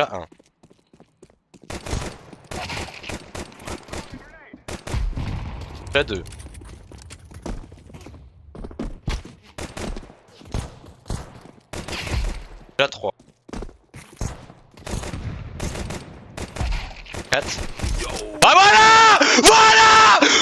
Chat 1. Chat 2. Chat 3. 4. Ah voilà! Voilà!